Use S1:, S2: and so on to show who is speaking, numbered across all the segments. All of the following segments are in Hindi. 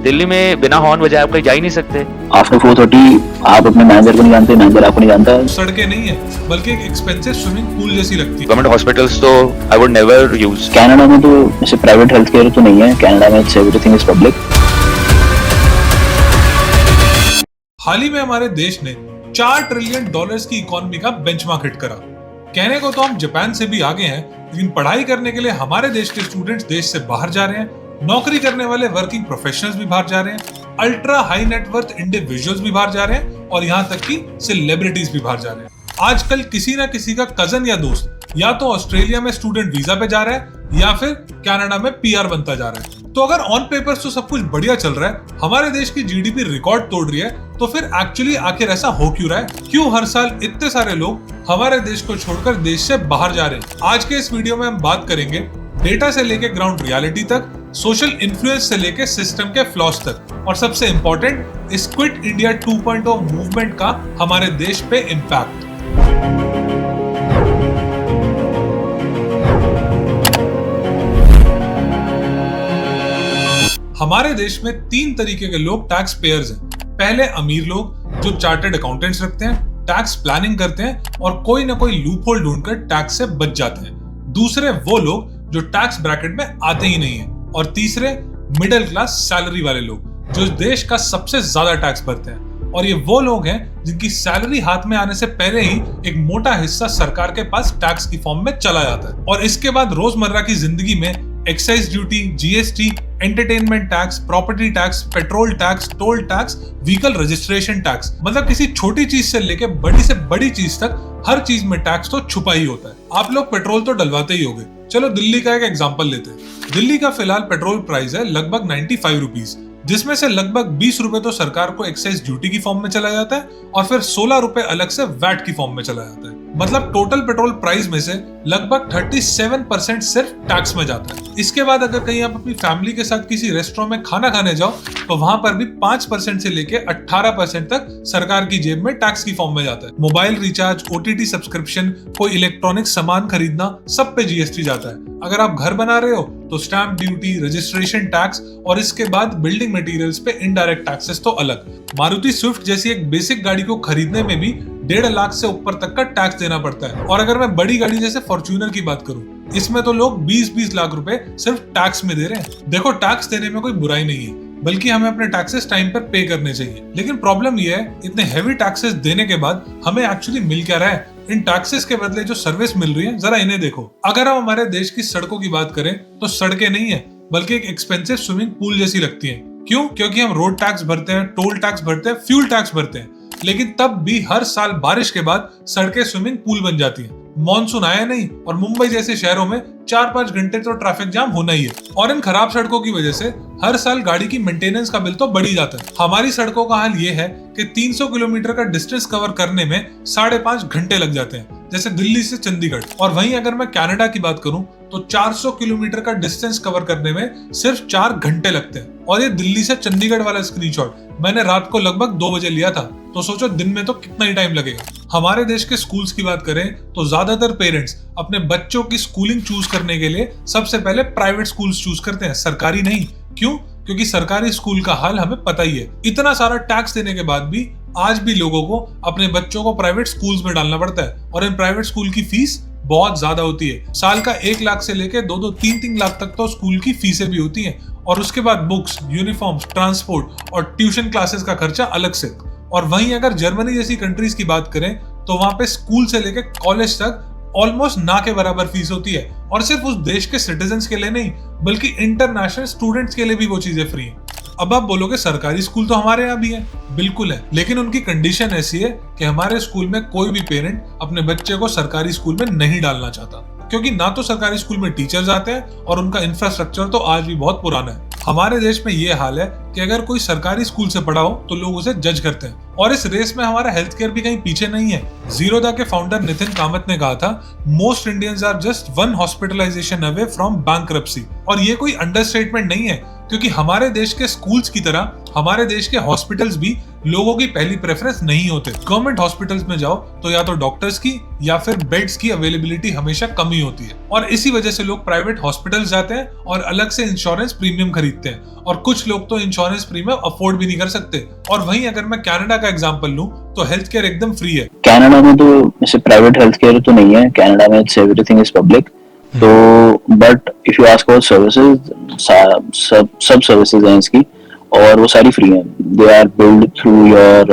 S1: दिल्ली में बिना हॉर्न बजाए आप कहीं जा ही नहीं सकते।
S2: आफ्टर 4:30 आप अपने मैनेजर को नहीं जानते, मैनेजर आपको नहीं जानता।
S3: सड़कें नहीं है बल्कि एक एक्सपेंसिव स्विमिंग पूल जैसी लगती है।
S1: गवर्नमेंट हॉस्पिटल्स तो I would never use.
S2: Canada में तो जैसे प्राइवेट हेल्थ केयर तो नहीं है, कनाडा में एवरीथिंग इज पब्लिक।
S3: हाल ही में हमारे देश ने $4 ट्रिलियन की इकोनॉमी का बेंचमार्क हिट करा। कहने को तो हम जापान से भी आगे हैं, लेकिन पढ़ाई करने के लिए हमारे देश के स्टूडेंट्स देश से बाहर जा रहे हैं, नौकरी करने वाले वर्किंग प्रोफेशनल्स भी बाहर जा रहे हैं, अल्ट्रा हाई नेटवर्थ इंडिविजुअल्स भी बाहर जा रहे हैं और यहाँ तक कि सेलिब्रिटीज भी बाहर जा रहे हैं। आजकल किसी ना किसी का कजन या दोस्त या तो ऑस्ट्रेलिया में स्टूडेंट वीजा पे जा रहा है या फिर कनाडा में पीआर बनता जा रहा है। तो अगर ऑन पेपर तो सब कुछ बढ़िया चल रहा है, हमारे देश की जीडीपी रिकॉर्ड तोड़ रही है, तो फिर एक्चुअली आखिर ऐसा हो क्यों रहा है? क्यों हर साल इतने सारे लोग हमारे देश को छोड़कर देश से बाहर जा रहे हैं? आज के इस वीडियो में हम बात करेंगे डेटा से लेके ग्राउंड रियलिटी तक, सोशल इन्फ्लुएंस से लेके सिस्टम के फ्लॉज तक, और सबसे इंपॉर्टेंट इस क्विट इंडिया 2.0 मूवमेंट का हमारे देश पे इम्पैक्ट। हमारे देश में 3 तरीके के लोग टैक्स पेयर्स हैं। पहले अमीर लोग जो चार्टर्ड अकाउंटेंट्स रखते हैं, टैक्स प्लानिंग करते हैं और कोई ना कोई लूप होल ढूंढकर टैक्स से बच जाते हैं। दूसरे वो लोग जो टैक्स ब्रैकेट में आते ही नहीं है। और तीसरे मिडिल क्लास सैलरी वाले लोग जो देश का सबसे ज्यादा टैक्स भरते हैं। और ये वो लोग हैं जिनकी सैलरी हाथ में आने से पहले ही एक मोटा हिस्सा सरकार के पास टैक्स की फॉर्म में चला जाता है और इसके बाद रोजमर्रा की जिंदगी में excise duty, GST, entertainment tax, property tax, petrol tax, toll tax, vehicle registration tax, मतलब किसी छोटी चीज से लेके बड़ी से बड़ी चीज तक हर चीज में टैक्स तो छुपा ही होता है। आप लोग पेट्रोल तो डलवाते ही होंगे। चलो दिल्ली का एक एग्जांपल लेते हैं। दिल्ली का फिलहाल पेट्रोल प्राइस है लगभग 95 रुपीज, जिसमें से लगभग 20 रुपए तो सरकार को एक्साइज ड्यूटी की फॉर्म में चला जाता है और फिर 16 रुपए अलग से वैट की फॉर्म में चला जाता है। मतलब टोटल पेट्रोल प्राइस में से लगभग 37% सिर्फ टैक्स में जाता है। इसके बाद अगर कहीं आप अपनी फैमिली के साथ किसी रेस्टोरेंट में खाना खाने जाओ तो वहां पर भी 5% से लेके 18% तक सरकार की जेब में टैक्स की फॉर्म में जाता है। मोबाइल रिचार्ज, ओटीटी सब्सक्रिप्शन, कोई इलेक्ट्रॉनिक सामान खरीदना, सब पे जीएसटी जाता है। अगर आप घर बना रहे हो तो स्टैंप ड्यूटी, रजिस्ट्रेशन टैक्स और इसके बाद बिल्डिंग मटेरियल्स पे इनडायरेक्ट टैक्सेस तो अलग। मारुति स्विफ्ट जैसी एक बेसिक गाड़ी को खरीदने में भी 1.5 लाख से ऊपर तक का टैक्स देना पड़ता है। और अगर मैं बड़ी गाड़ी जैसे फॉर्च्यूनर की बात करूं, इसमें तो लोग 20-20 लाख रुपए सिर्फ टैक्स में दे रहे हैं। देखो, टैक्स देने में कोई बुराई नहीं है, बल्कि हमें अपने टैक्सेस टाइम पर पे करने चाहिए। लेकिन प्रॉब्लम यह है, इतने हेवी टैक्सेस देने के बाद हमें एक्चुअली मिल क्या रहा है? इन टैक्सेस के बदले जो सर्विस मिल रही है, जरा इन्हें देखो। अगर हम हमारे देश की सड़कों की बात करें तो सड़कें नहीं है बल्कि एक एक्सपेंसिव स्विमिंग पूल जैसी लगती हैं। क्यों? क्योंकि हम रोड टैक्स भरते हैं, टोल टैक्स भरते हैं, फ्यूल टैक्स भरते हैं, लेकिन तब भी हर साल बारिश के बाद सड़कें स्विमिंग पूल बन जाती हैं। मॉनसून आया नहीं और मुंबई जैसे शहरों में 4-5 घंटे तो ट्रैफिक जाम होना ही है। और इन खराब सड़कों की वजह से हर साल गाड़ी की मेंटेनेंस का बिल तो बढ़ ही जाता है। हमारी सड़कों का हाल ये है कि 300 किलोमीटर का डिस्टेंस कवर करने में 5.5 घंटे लग जाते हैं, जैसे दिल्ली से चंडीगढ़। और वहीं अगर मैं कनाडा की बात करूं तो 400 किलोमीटर का डिस्टेंस कवर करने में सिर्फ 4 घंटे लगते हैं। और ये दिल्ली से चंडीगढ़ वाला स्क्रीनशॉट मैंने रात को लगभग 2 बजे लिया था, तो सोचो दिन में तो कितना ही टाइम लगेगा। हमारे देश के स्कूल्स की बात करें तो ज्यादातर पेरेंट्स अपने बच्चों की स्कूलिंग चूज करने के लिए सबसे पहले प्राइवेट स्कूल्स चूज करते हैं, सरकारी नहीं। क्यों? क्योंकि सरकारी स्कूल का हाल हमें पता ही है। इतना सारा टैक्स देने के बाद भी आज भी लोगों को अपने बच्चों को प्राइवेट स्कूल्स में डालना पड़ता है और इन प्राइवेट स्कूल की फीस बहुत ज्यादा होती है। साल का 1 लाख से लेके 2-2, 3-3 लाख तक तो स्कूल की फीसें भी होती हैं। और उसके बाद बुक्स, यूनिफॉर्म्स, ट्रांसपोर्ट और ट्यूशन क्लासेस का खर्चा अलग से। और वहीं अगर जर्मनी जैसी कंट्रीज की बात करें तो वहां पे स्कूल से लेके कॉलेज तक ऑलमोस्ट ना के बराबर फीस होती है। और सिर्फ उस देश के सिटीजन्स के लिए नहीं बल्कि इंटरनेशनल स्टूडेंट्स के लिए भी वो चीजें फ्री हैं। अब आप बोलोगे सरकारी स्कूल तो हमारे यहाँ भी है, बिल्कुल है, लेकिन उनकी कंडीशन ऐसी है कि हमारे स्कूल में कोई भी पेरेंट अपने बच्चे को सरकारी स्कूल में नहीं डालना चाहता, क्योंकि ना तो सरकारी स्कूल में टीचर्स आते हैं और उनका इंफ्रास्ट्रक्चर तो आज भी बहुत पुराना है। हमारे देश में ये हाल है कि अगर कोई सरकारी स्कूल से पढ़ा हो तो लोग उसे जज करते हैं। और इस रेस में हमारा हेल्थ केयर भी कहीं पीछे नहीं है। जीरोदा के फाउंडर नितिन कामत ने कहा था, most Indians are just 1 hospitalisation away from bankruptcy. और ये कोई अंडरस्टेटमेंट नहीं है, क्योंकि हमारे देश के स्कूल्स की तरह हमारे देश के हॉस्पिटल्स भी लोगों की पहली प्रेफरेंस नहीं होते। गवर्नमेंट हॉस्पिटल्स में जाओ तो या तो डॉक्टर्स की या फिर बेड्स की अवेलेबिलिटी हमेशा कम ही होती है, और इसी वजह से लोग प्राइवेट हॉस्पिटल्स जाते हैं और अलग से इंश्योरेंस प्रीमियम खरीदते हैं, और कुछ लोग तो इंश्योरेंस प्रीमियम अफोर्ड भी नहीं कर सकते। और वहीं अगर मैं कनाडा का एग्जांपल लूं तो हेल्थ केयर एकदम फ्री है।
S2: कनाडा में तो जैसे प्राइवेट हेल्थ केयर तो नहीं है, कनाडा में इट्स एवरीथिंग इज पब्लिक। तो but if you ask about services, सब सर्विसेज हैं इसकी और वो सारी फ्री हैं। They are billed through your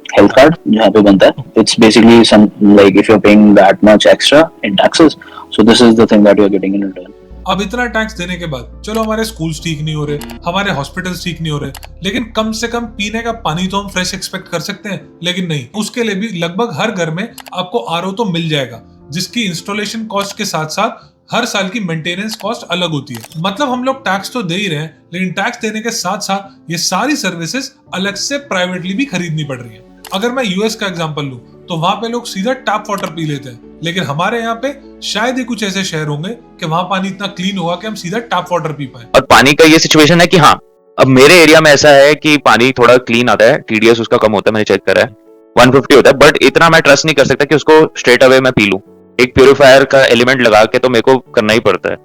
S2: health card जहाँ पे बनता है। It's basically some like if you are paying that much extra in taxes, so this is the thing that you are getting in return.
S3: अब इतना टैक्स देने के बाद चलो हमारे स्कूल्स ठीक नहीं हो रहे, हमारे हॉस्पिटल्स ठीक नहीं हो रहे, लेकिन कम से कम पीने का पानी तो हम फ्रेश एक्सपेक्ट कर सकते हैं। लेकिन नहीं, उसके लिए भी लगभग हर घर में आपको आरओ तो मिल जाएगा, जिसकी इंस्टॉलेशन कॉस्ट के साथ साथ हर साल की मेंटेनेंस कॉस्ट अलग होती है। मतलब हम लोग टैक्स तो दे ही रहे हैं, लेकिन टैक्स देने के साथ साथ ये सारी सर्विसेज अलग से प्राइवेटली भी खरीदनी पड़ रही है। अगर मैं यूएस का एग्जांपल लूं तो वहां पे लोग सीधा टैप वाटर पी लेते हैं, लेकिन हमारे यहाँ पे शायद ही कुछ ऐसे शहर होंगे कि वहां पानी इतना क्लीन होगा कि हम सीधा टैप वाटर पी पाए।
S1: और पानी का ये सिचुएशन है कि हाँ, अब मेरे एरिया में ऐसा है कि पानी थोड़ा क्लीन आता है, टीडीएस उसका कम होता है, मैंने चेक करा है 150 होता है, बट इतना मैं ट्रस्ट नहीं कर सकता कि उसको स्ट्रेट अवे मैं पी लूं। एक प्यूरिफायर का एलिमेंट लगा के तो मेरे को करना ही पड़ता है।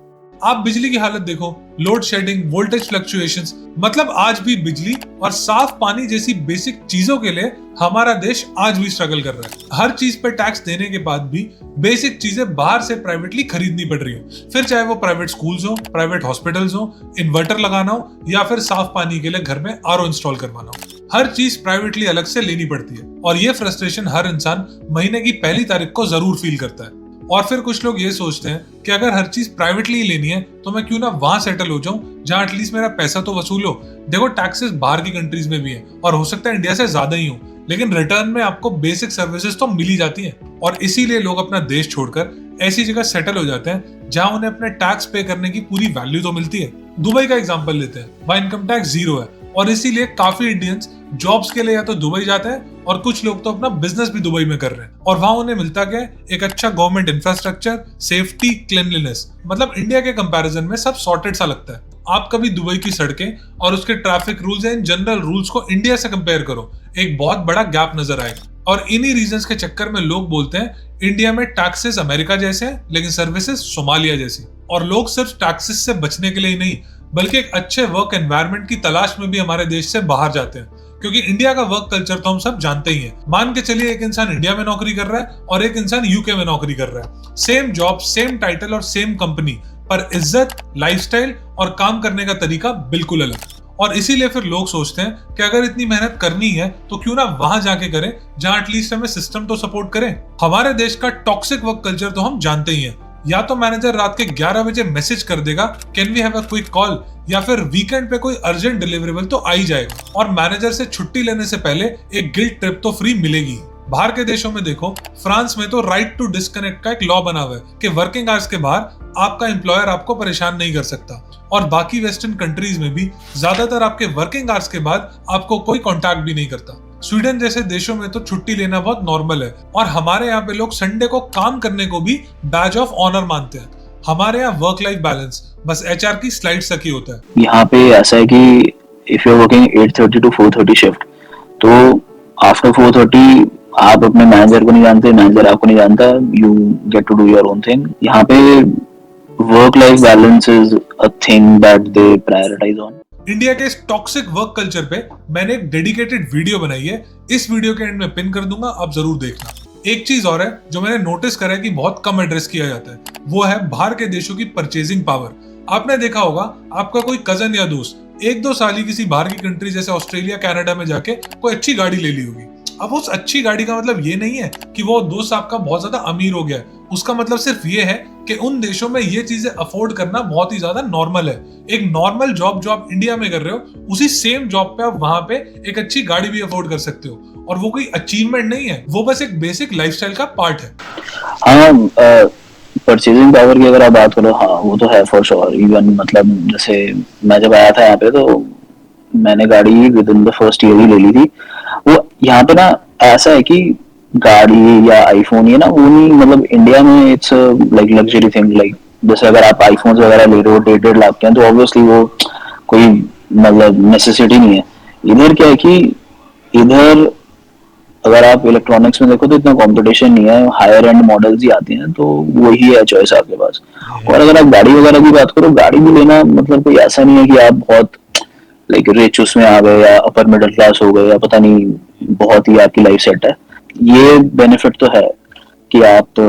S3: आप बिजली की हालत देखो, लोड शेडिंग, वोल्टेज फ्लक्चुएशंस, मतलब आज भी बिजली और साफ पानी जैसी बेसिक चीजों के लिए हमारा देश आज भी स्ट्रगल कर रहा है। हर चीज पे टैक्स देने के बाद भी बेसिक चीजें बाहर से प्राइवेटली खरीदनी पड़ रही है, फिर चाहे वो प्राइवेट स्कूल्स हो, प्राइवेट हॉस्पिटल्स हो, इन्वर्टर लगाना हो या फिर साफ पानी के लिए घर में आरओ इंस्टॉल करवाना हो। हर चीज प्राइवेटली अलग से लेनी पड़ती है, और ये फ्रस्ट्रेशन हर इंसान महीने की पहली तारीख को जरूर फील करता है। और फिर कुछ लोग ये सोचते हैं कि अगर हर चीज प्राइवेटली लेनी है तो मैं क्यों ना वहां सेटल हो जाऊं जहां एटलीस्ट मेरा पैसा तो वसूल हो। देखो, टैक्सेस बाहर की कंट्रीज में भी है और हो सकता है इंडिया से ज्यादा ही हो, लेकिन रिटर्न में आपको बेसिक सर्विसेज तो मिल ही जाती हैं, और इसीलिए लोग अपना देश छोड़कर ऐसी जगह सेटल हो जाते हैं जहां उन्हें अपने टैक्स पे करने की पूरी वैल्यू तो मिलती है। दुबई का एग्जांपल लेते हैं, वहां इनकम टैक्स 0 है, और इसीलिए काफी इंडियंस जॉब्स के लिए या तो दुबई जाते हैं, और कुछ लोग तो अपना बिजनेस भी दुबई में कर रहे हैं। और वहां उन्हें मिलता क्या है? एक अच्छा गवर्नमेंट इंफ्रास्ट्रक्चर, सेफ्टी, क्लीनलीनेस, मतलब इंडिया के कंपैरिजन में सब सॉर्टेड सा लगता है। आप कभी दुबई की सड़कें और उसके traffic rules and general rules को इंडिया से कंपेयर करो, एक बहुत बड़ा गैप नजर आएगा। और इन्हीं रीजंस के चक्कर में लोग बोलते हैं इंडिया में टैक्सेस अमेरिका जैसे हैं लेकिन सर्विसेज सोमालिया जैसी। और लोग सिर्फ टैक्सेस से बचने के लिए ही नहीं, बल्कि एक अच्छे वर्क एनवायरनमेंट की तलाश में भी हमारे देश से बाहर जाते हैं, क्योंकि इंडिया का वर्क कल्चर तो हम सब जानते ही हैं। मान के चलिए एक इंसान इंडिया में नौकरी कर रहा है और एक इंसान यूके में नौकरी कर रहा है, सेम जॉब, सेम टाइटल और सेम कंपनी, पर इज्जत, लाइफस्टाइल और काम करने का तरीका बिल्कुल अलग। और इसीलिए फिर लोग सोचते हैं कि अगर इतनी मेहनत करनी है तो क्यों ना वहां जाके करें जहां एटलीस्ट हमें सिस्टम तो सपोर्ट करे। हमारे देश का टॉक्सिक वर्क कल्चर तो हम जानते ही हैं, या तो मैनेजर रात के 11 बजे मैसेज कर देगा can we have a quick call, या फिर वीकेंड पे कोई अर्जेंट डिलीवरेबल तो आ ही जाएगा, और मैनेजर से छुट्टी लेने से पहले एक गिल्ड ट्रिप तो फ्री मिलेगी। बाहर के देशों में देखो, फ्रांस में तो राइट टू डिस्कनेक्ट का एक लॉ बना हुआ है कि वर्किंग आवर्स के बाहर आपका एम्प्लॉयर आपको परेशान नहीं कर सकता, और बाकी वेस्टर्न कंट्रीज में भी ज्यादातर आपके वर्किंग आवर्स के बाद आपको कोई कॉन्टैक्ट भी नहीं करता। स्वीडन जैसे देशों में तो छुट्टी लेना बहुत नॉर्मल है, और हमारे यहाँ पे लोग संडे को काम करने को भी बैज ऑफ ऑनर मानते हैं। हमारे यहाँ वर्क लाइफ बैलेंस बस एचआर की स्लाइड्स तक ही होता है।
S2: यहाँ पे ऐसा है कि if you are working 8:30 to 4:30 shift, तो आफ्टर 4:30 आप अपने मैनेजर को नहीं जानते, मैनेजर आपको नहीं जानता, you get to do your own thing. यहाँ पे work life balance is a thing that they prioritise on.
S3: India के इस टॉक्सिक वर्क कल्चर पे मैंने एक डेडिकेटेड वीडियो बनाई है, इस वीडियो के एंड में पिन कर दूंगा, आप जरूर देखना। एक चीज और है जो मैंने नोटिस करा है कि बहुत कम एड्रेस किया जाता है, वो है बाहर के देशों की परचेजिंग पावर। आपने देखा होगा आपका कोई कजन या दोस्त 1-2 साल ही किसी बाहर की कंट्री जैसे ऑस्ट्रेलिया, कनाडा में जाके कोई अच्छी गाड़ी ले ली होगी। अब उस अच्छी गाड़ी का मतलब ये नहीं है कि वो दोस्त आपका बहुत ज्यादा अमीर हो गया है, उसका मतलब सिर्फ ये है कि उन देशों में ये चीजें अफोर्ड करना बहुत ही ज्यादा नॉर्मल है। एक नॉर्मल जॉब जो आप इंडिया में कर रहे हो, उसी सेम जॉब पे आप वहां पे एक अच्छी गाड़ी भी अफोर्ड कर सकते हो, और वो कोई अचीवमेंट नहीं है, वो बस एक बेसिक लाइफस्टाइल का पार्ट है।
S2: हाँ, परचेजिंग पावर की अगर आप बात करो, हाँ वो तो है फॉर श्योर। इवन मतलब जैसे मैं जब आया था यहाँ पे तो मैंने गाड़ी within the first year ही ले ली थी। वो यहाँ पे ना ऐसा है कि गाड़ी या आईफोन, ये ना वो नहीं, मतलब इंडिया में it's like luxury thing. Like जैसे अगर आप आईफोन वगैरह ले रहे हो 1.5 लाख के हैं, तो ऑब्वियसली वो कोई मतलब नेसेसिटी नहीं है। इधर क्या है कि इधर अगर आप इलेक्ट्रॉनिक्स में देखो तो इतना कंपटीशन नहीं है, हायर एंड मॉडल्स ही आती हैं, तो वही है चॉइस आपके पास। और अगर आप गाड़ी वगैरह की बात करो, गाड़ी भी लेना मतलब कोई ऐसा नहीं है कि आप बहुत लाइक रिच उसमें आ गए या अपर मिडिल क्लास हो गए या पता नहीं बहुत ही आपकी लाइफ सेट है। ये बेनिफिट तो है कि आप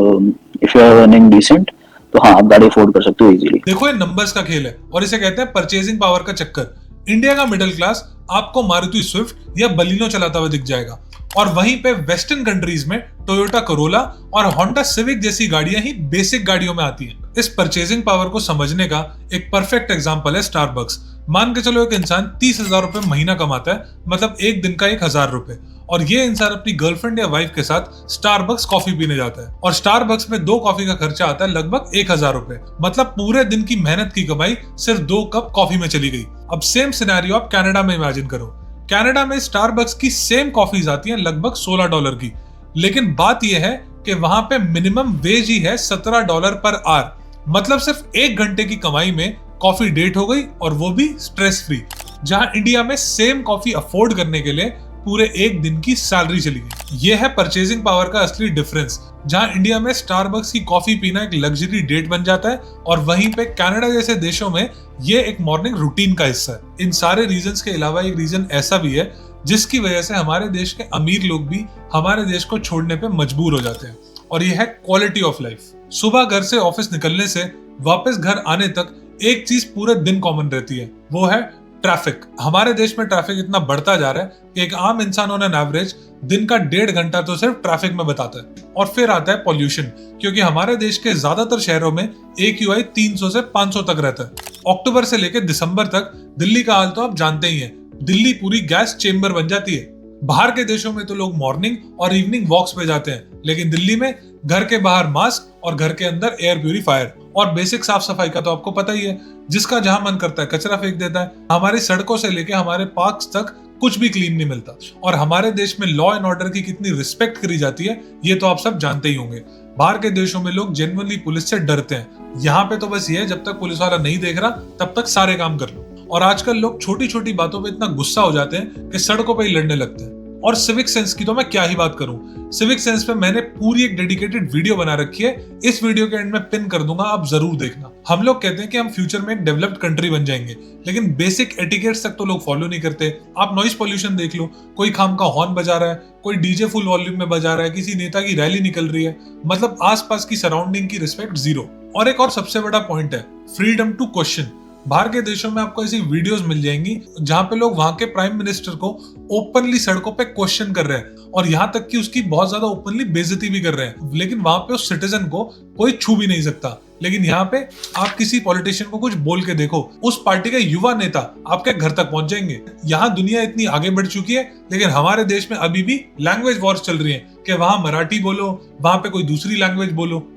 S2: if you are earning decent तो हाँ आप गाड़ी अफोर्ड कर सकते हो इजीली।
S3: देखो ये नंबर्स का खेल है और इसे कहते हैं परचेजिंग पावर का चक्कर। इंडिया का मिडिल क्लास आपको मारुति स्विफ्ट या बलिनो चलाता हुआ दिख जाएगा और वहीं पे वेस्टर्न कंट्रीज में टोयोटा करोला और होंडा सिविक जैसी गाड़ियां ही बेसिक गाड़ियों में आती हैं। इस परचेजिंग पावर को समझने का एक परफेक्ट एग्जांपल है स्टारबक्स। मान के चलो एक इंसान 30,000 रुपए महीना कमाता है, मतलब एक दिन का 1,000 रुपए, और ये इंसान अपनी गर्लफ्रेंड या वाइफ के साथ स्टारबक्स कॉफी पीने जाता है और स्टारबक्स में 2 कॉफी का खर्चा आता है लगभग 1,000 रुपए। मतलब पूरे दिन की मेहनत की कमाई सिर्फ 2 कप कॉफी में चली गई। अब सेम सिनेरियो आप कनाडा में इमेजिन करो। कनाडा में स्टारबक्स की सेम कॉफीज आती हैं लगभग $16 की, लेकिन बात यह है कि वहां पे मिनिमम वेज ही है $17 पर आवर। मतलब सिर्फ 1 घंटे की कमाई में कॉफी डेट हो गई और वो भी स्ट्रेस फ्री। जहां इंडिया में सेम कॉफी अफोर्ड करने के लिए पूरे 1 दिन की सैलरी चली गई। यह है परचेजिंग पावर का असली डिफरेंस। जहां इंडिया में स्टारबक्स की कॉफी पीना एक लग्जरी डेट बन जाता है और वहीं पे कनाडा जैसे देशों में ये एक मॉर्निंग रूटीन का हिस्सा है। इन सारे रीजंस के अलावा एक रीजन ऐसा भी है जिसकी वजह से हमारे देश के अमीर लोग भी हमारे देश को छोड़ने पे मजबूर हो जाते हैं, और यह है क्वालिटी ऑफ लाइफ। सुबह घर से ऑफिस निकलने से वापस घर आने तक एक चीज पूरे दिन कॉमन रहती है, वो है ट्रैफिक। हमारे देश में ट्रैफिक इतना बढ़ता जा रहा है कि एक आम इंसान ऑन एन एवरेज दिन का 1.5 घंटा तो सिर्फ ट्रैफिक में बताता है। और फिर आता है पॉल्यूशन, क्योंकि हमारे देश के ज्यादातर शहरों में AQI 300 से 500 तक रहता है। अक्टूबर से लेकर दिसंबर तक दिल्ली का हाल तो आप जानते ही हैं। दिल्ली पूरी गैस चेम्बर बन जाती है। बाहर के देशों में तो लोग मॉर्निंग और इवनिंग वॉक्स पे जाते हैं, लेकिन दिल्ली में घर के बाहर मास्क और घर के अंदर एयर प्यूरिफायर और बेसिक साफ सफाई का तो आपको पता ही है। जिसका जहां मन करता है कचरा फेंक देता है। हमारी सड़कों से लेके हमारे पार्क्स तक कुछ भी क्लीन नहीं मिलता। और हमारे देश में लॉ एंड ऑर्डर की कितनी रिस्पेक्ट करी जाती है ये तो आप सब जानते ही होंगे। बाहर के देशों में लोग जेन्युइनली पुलिस से डरते हैं। यहाँ पे तो बस ये है, जब तक पुलिस वाला नहीं देख रहा तब तक सारे काम कर लो। और आजकल लोग छोटी छोटी बातों पे इतना गुस्सा हो जाते हैं कि सड़कों पे ही लड़ने लगते हैं। और सिविक सेंस की तो मैं क्या ही बात करूं। सिविक सेंस पे मैंने पूरी एक डेडिकेटेड वीडियो बना रखी है। इस वीडियो के एंड में पिन कर दूंगा, आप जरूर देखना। हम लोग कहते हैं कि हम फ्यूचर में एक डेवलप्ड कंट्री बन जाएंगे, लेकिन बेसिक एटिकेट्स तक तो लोग फॉलो नहीं करते। आप नॉइज पॉल्यूशन देख लो, कोई खाम का हॉर्न बजा रहा है, कोई डीजे फुल वॉल्यूम में बजा रहा है, किसी नेता की रैली निकल रही है, मतलब आसपास की सराउंडिंग की रिस्पेक्ट जीरो। और एक और सबसे बड़ा पॉइंट है फ्रीडम टू क्वेश्चन। बाहर के देशों में आपको ऐसी वीडियोस मिल जाएंगी जहां पे लोग वहां के प्राइम मिनिस्टर को ओपनली सड़कों पे क्वेश्चन कर रहे हैं और यहां तक कि उसकी बहुत ज्यादा ओपनली बेइज्जती भी कर रहे हैं, लेकिन वहां पे उस सिटीजन को कोई छू भी नहीं सकता। लेकिन यहाँ पे आप किसी पॉलिटिशियन को कुछ बोल के देखो, उस पार्टी के युवा नेता आपके घर तक पहुंच जाएंगे। यहाँ दुनिया इतनी आगे बढ़ चुकी है, लेकिन हमारे देश में अभी भी लैंग्वेज वॉर्स चल रही है कि वहां मराठी बोलो, वहां पे कोई दूसरी लैंग्वेज बोलो।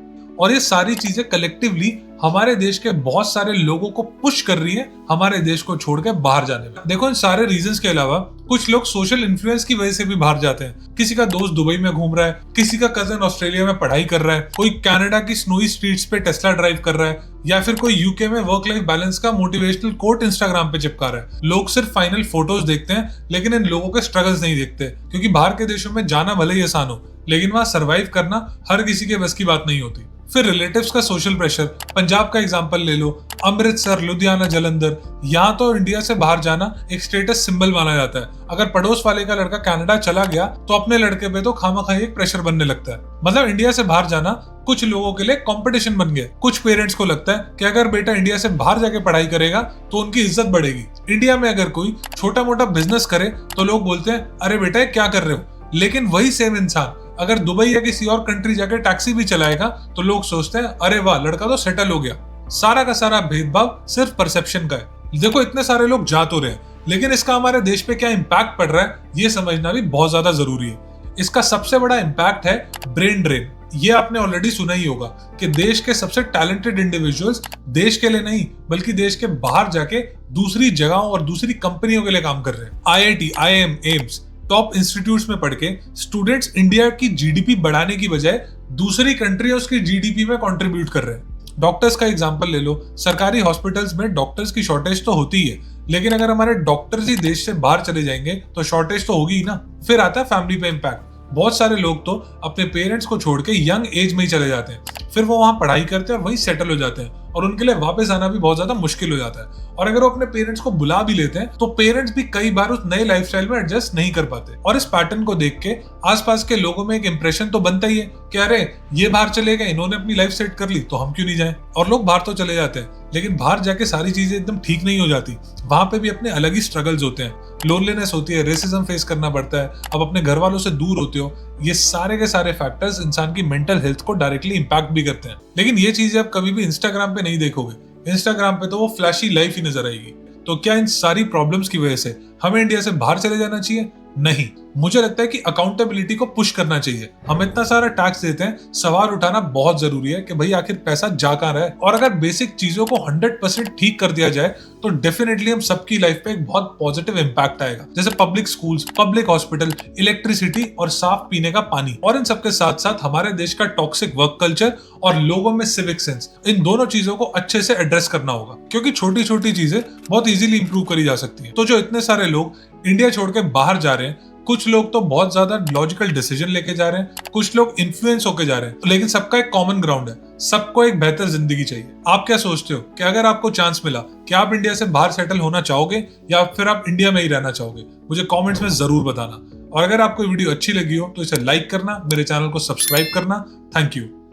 S3: और ये सारी चीजें कलेक्टिवली हमारे देश के बहुत सारे लोगों को पुश कर रही है हमारे देश को छोड़ के बाहर जाने में। देखो इन सारे रीजंस के अलावा कुछ लोग सोशल इन्फ्लुएंस की वजह से भी बाहर जाते हैं। किसी का दोस्त दुबई में घूम रहा है, किसी का कजन ऑस्ट्रेलिया में पढ़ाई कर रहा है, कोई कनाडा की स्नोई स्ट्रीट्स पे टेस्ला ड्राइव कर रहा है, या फिर कोई यूके में वर्क लाइफ बैलेंस का मोटिवेशनल कोट इंस्टाग्राम पे चिपका रहा है। लोग सिर्फ फाइनल फोटोज देखते हैं, लेकिन इन लोगों के स्ट्रगल्स नहीं देखते, क्योंकि बाहर के देशों में जाना भले ही आसान हो, लेकिन वहां सर्वाइव करना हर किसी के बस की बात नहीं होती। फिर रिलेटिव्स का सोशल प्रेशर, पंजाब का एग्जांपल ले लो, अमृतसर, लुधियाना, जालंधर, यहाँ तो इंडिया से बाहर जाना एक स्टेटस सिंबल माना जाता है। अगर पड़ोस वाले का लड़का कनाडा चला गया तो अपने लड़के पे तो खामखाई एक प्रेशर बनने लगता है। मतलब इंडिया से बाहर जाना कुछ लोगों के लिए कंपटीशन बन गया। कुछ पेरेंट्स को लगता है कि अगर बेटा इंडिया से बाहर जाके पढ़ाई करेगा तो उनकी इज्जत बढ़ेगी। इंडिया में अगर कोई छोटा मोटा बिजनेस करे तो लोग बोलते हैं अरे बेटा क्या कर रहे हो, लेकिन वही सेम इंसान अगर दुबई या किसी और कंट्री जाके टैक्सी भी चलाएगा तो लोग सोचते हैं अरे वाह लड़का तो सेटल हो गया। सारा का सारा भेदभाव सिर्फ परसेप्शन का है। देखो इतने सारे लोग जा तो रहे हैं, लेकिन इसका हमारे देश पे क्या इम्पैक्ट पड़ रहा है ये समझना भी बहुत ज्यादा जरूरी है। इसका सबसे बड़ा इम्पैक्ट है ब्रेन ड्रेन। ये आपने ऑलरेडी सुना ही होगा कि देश के सबसे टैलेंटेड इंडिविजुअल्स देश के लिए नहीं बल्कि देश के बाहर जाके दूसरी जगहों और दूसरी कंपनियों के लिए काम कर रहे हैं। IIT, IIM, AIIMS top institutes में पढ़ के स्टूडेंट्स इंडिया की जीडीपी बढ़ाने की बजाय दूसरी कंट्रीज की जीडीपी में कंट्रीब्यूट कर रहे हैं। डॉक्टर्स का एग्जांपल ले लो, सरकारी हॉस्पिटल्स में डॉक्टर्स की शॉर्टेज तो होती है, लेकिन अगर हमारे डॉक्टर्स ही देश से बाहर चले जाएंगे तो शॉर्टेज तो होगी ही ना। फिर आता है फैमिली पे इम्पैक्ट। बहुत सारे लोग तो अपने पेरेंट्स को छोड़ के यंग एज में ही चले जाते हैं, फिर वो वहां पढ़ाई करते हैं और वहीं सेटल हो जाते हैं और उनके लिए वापस आना भी बहुत ज्यादा मुश्किल हो जाता है। और अगर वो अपने पेरेंट्स को बुला भी लेते हैं तो पेरेंट्स भी कई बार उस नए लाइफस्टाइल में एडजस्ट नहीं कर पाते। और इस पैटर्न को देख के आसपास के लोगों में एक इंप्रेशन तो बनता ही है कि अरे ये बाहर चले गए, इन्होंने अपनी लाइफ सेट कर ली तो हम क्यों नहीं जाएं। और लोग बाहर तो चले जाते हैं, लेकिन बाहर जाके सारी चीजें एकदम ठीक नहीं हो जाती। वहां पे भी अपने अलग ही स्ट्रगल्स होते हैं, लोनलीनेस होती है, रेसिज्म फेस करना पड़ता है, अब अपने घर वालों से दूर होते हो। ये सारे के सारे फैक्टर्स इंसान की मेंटल हेल्थ को डायरेक्टली इंपैक्ट भी करते हैं। लेकिन ये चीजें आप कभी भी इंस्टाग्राम पे नहीं देखोगे। इंस्टाग्राम पे तो वो फ्लैशी लाइफ ही नजर आएगी। तो क्या इन सारी प्रॉब्लम्स की वजह से हमें इंडिया से बाहर चले जाना चाहिए? नहीं, मुझे लगता है कि अकाउंटेबिलिटी को पुश करना चाहिए। हम इतना सारा टैक्स देते हैं, सवाल उठाना बहुत जरूरी है कि भाई आखिर पैसा जा कहां रहा है। और अगर बेसिक चीजों को 100% ठीक कर दिया जाए तो डेफिनेटली हम सबकी लाइफ पे एक बहुत पॉजिटिव इंपैक्ट आएगा, जैसे public schools, public hospital, electricity और साफ पीने का पानी। और इन सबके साथ साथ हमारे देश का टॉक्सिक वर्क कल्चर और लोगों में सिविक सेंस, इन दोनों चीजों को अच्छे से एड्रेस करना होगा, क्योंकि छोटी छोटी चीजें बहुत इजीली इंप्रूव करी जा सकती है। तो जो इतने सारे लोग इंडिया छोड़ के बाहर जा रहे हैं, कुछ लोग तो बहुत ज्यादा लॉजिकल डिसीजन लेके जा रहे हैं, कुछ लोग इन्फ्लुएंस होके जा रहे हैं, लेकिन सबका एक कॉमन ग्राउंड है, सबको एक बेहतर जिंदगी चाहिए। आप क्या सोचते हो कि अगर आपको चांस मिला, क्या आप इंडिया से बाहर सेटल होना चाहोगे या फिर आप इंडिया में ही रहना चाहोगे? मुझे कमेंट्स में जरूर बताना। और अगर आपको वीडियो अच्छी लगी हो तो इसे लाइक करना, मेरे चैनल को सब्सक्राइब करना। Thank you.